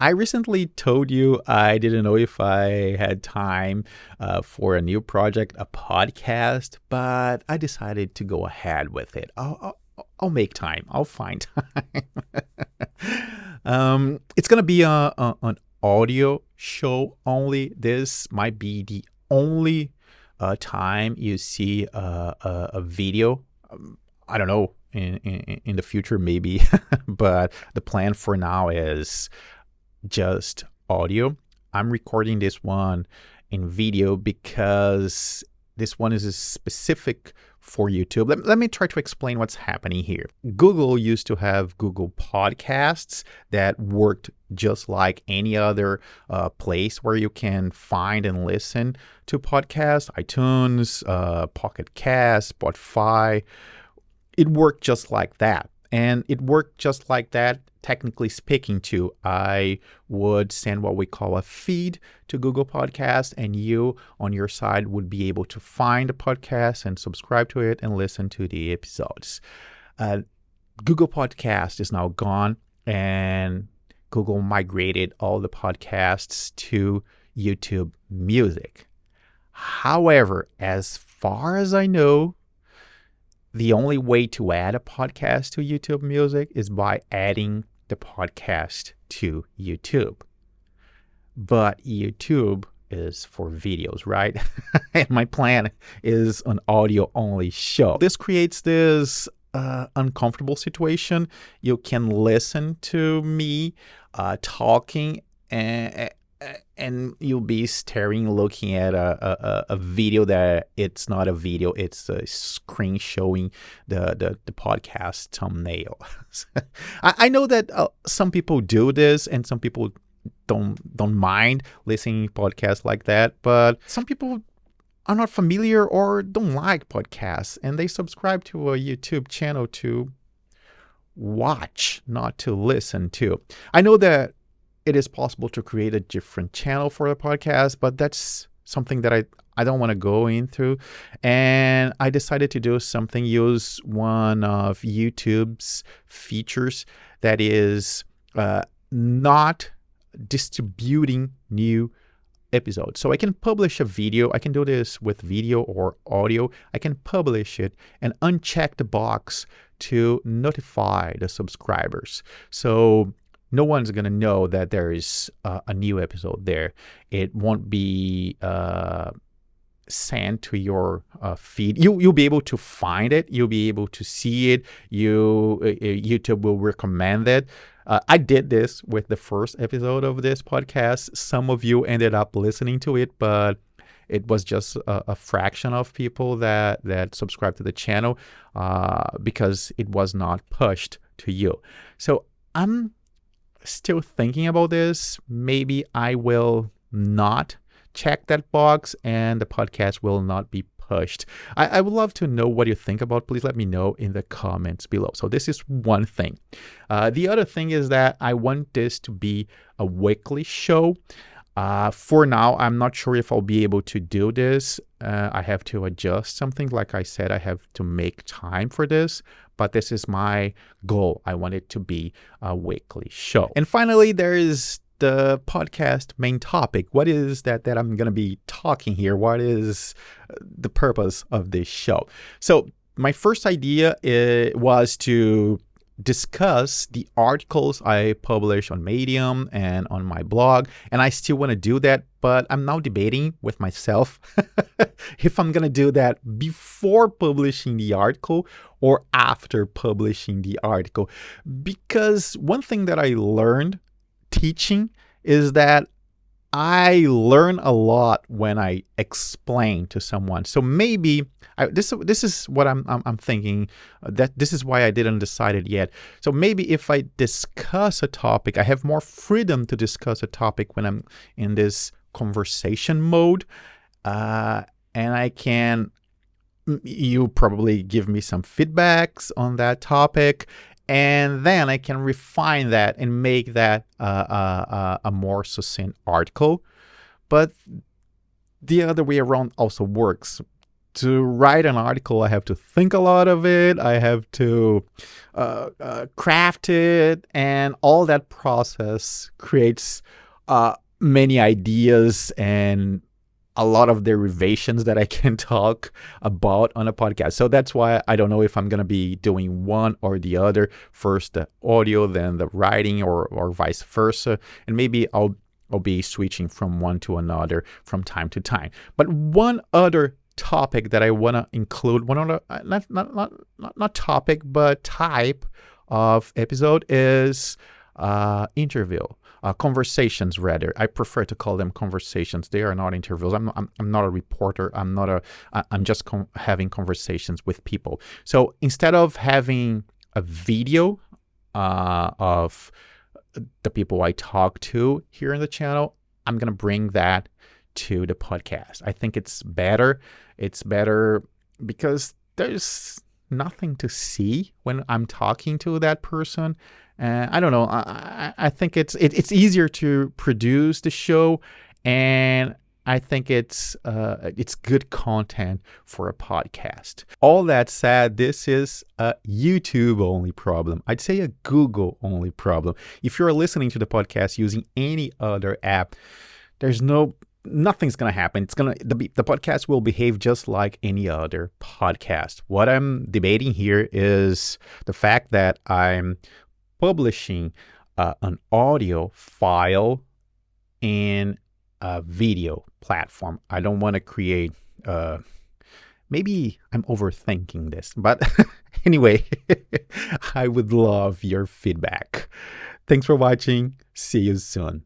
I recently told you I didn't know if I had time for a new project, a podcast, but I decided to go ahead with it. I'll make time. I'll find time. It's going to be an audio show only. This might be the only time you see a video. I don't know, in the future maybe, but the plan for now is just audio. I'm recording this one in video because this one is specific for YouTube. Let me try to explain what's happening here. Google used to have Google Podcasts that worked just like any other place where you can find and listen to podcasts, iTunes, Pocket Cast, Spotify. It worked just like that. And it worked just like that, technically speaking, too. I would send what we call a feed to Google Podcast, and you on your side would be able to find the podcast and subscribe to it and listen to the episodes. Google Podcast is now gone, and Google migrated all the podcasts to YouTube Music. However, as far as I know, the only way to add a podcast to YouTube Music is by adding the podcast to YouTube. But YouTube is for videos, right? And my plan is an audio-only show. This creates this uncomfortable situation. You can listen to me talking and you'll be staring, looking at a video that it's not a video, it's a screen showing the podcast thumbnail. I know that some people do this and some people don't mind listening to podcasts like that, but some people are not familiar or don't like podcasts, and they subscribe to a YouTube channel to watch, not to listen to. I know that it is possible to create a different channel for the podcast, but that's something that I don't want to go into. And I decided to do something, use one of YouTube's features that is not distributing new episodes. So I can publish a video. I can do this with video or audio. I can publish it and uncheck the box to notify the subscribers. So no one's going to know that there is a new episode there. It won't be sent to your feed. You'll be able to find it. You'll be able to see it. YouTube will recommend it. I did this with the first episode of this podcast. Some of you ended up listening to it, but it was just a fraction of people that subscribed to the channel because it was not pushed to you. So I'm still thinking about this. Maybe I will not check that box and the podcast will not be pushed. I would love to know what you think about. Please let me know in the comments below. So this is one thing. The other thing is that I want this to be a weekly show. For now, I'm not sure if I'll be able to do this. I have to adjust something. Like I said, I have to make time for this, but this is my goal. I want it to be a weekly show. And finally, there is the podcast main topic. What is that I'm going to be talking here? What is the purpose of this show? So my first idea was to discuss the articles I publish on Medium and on my blog, and I still want to do that, but I'm now debating with myself if I'm going to do that before publishing the article or after publishing the article. Because one thing that I learned teaching is that I learn a lot when I explain to someone. So maybe this is what I'm thinking. That this is why I didn't decide it yet. So maybe if I discuss a topic, I have more freedom to discuss a topic when I'm in this conversation mode, and I can. You probably give me some feedbacks on that topic. And then I can refine that and make that a more succinct article. But the other way around also works. to write an article, I have to think a lot of it. I have to craft it, and all that process creates many ideas and a lot of derivations that I can talk about on a podcast. So that's why I don't know if I'm going to be doing one or the other, first the audio, then the writing, or vice versa. And maybe I'll be switching from one to another from time to time. But one other topic that I want to include, one other, not topic, but type of episode is interview. Conversations, rather. I prefer to call them conversations. They are not interviews. I'm not a reporter. I'm just having conversations with people. So instead of having a video of the people I talk to here in the channel, I'm gonna bring that to the podcast. I think it's better. It's better because there's nothing to see when I'm talking to that person. I don't know. I think it's easier to produce the show, and I think it's good content for a podcast. All that said, this is a YouTube only problem. I'd say a Google only problem. If you're listening to the podcast using any other app, nothing's gonna happen. The podcast will behave just like any other podcast. What I'm debating here is the fact that I'm publishing an audio file in a video platform. I don't want to create, maybe I'm overthinking this, but anyway, I would love your feedback. Thanks for watching. See you soon.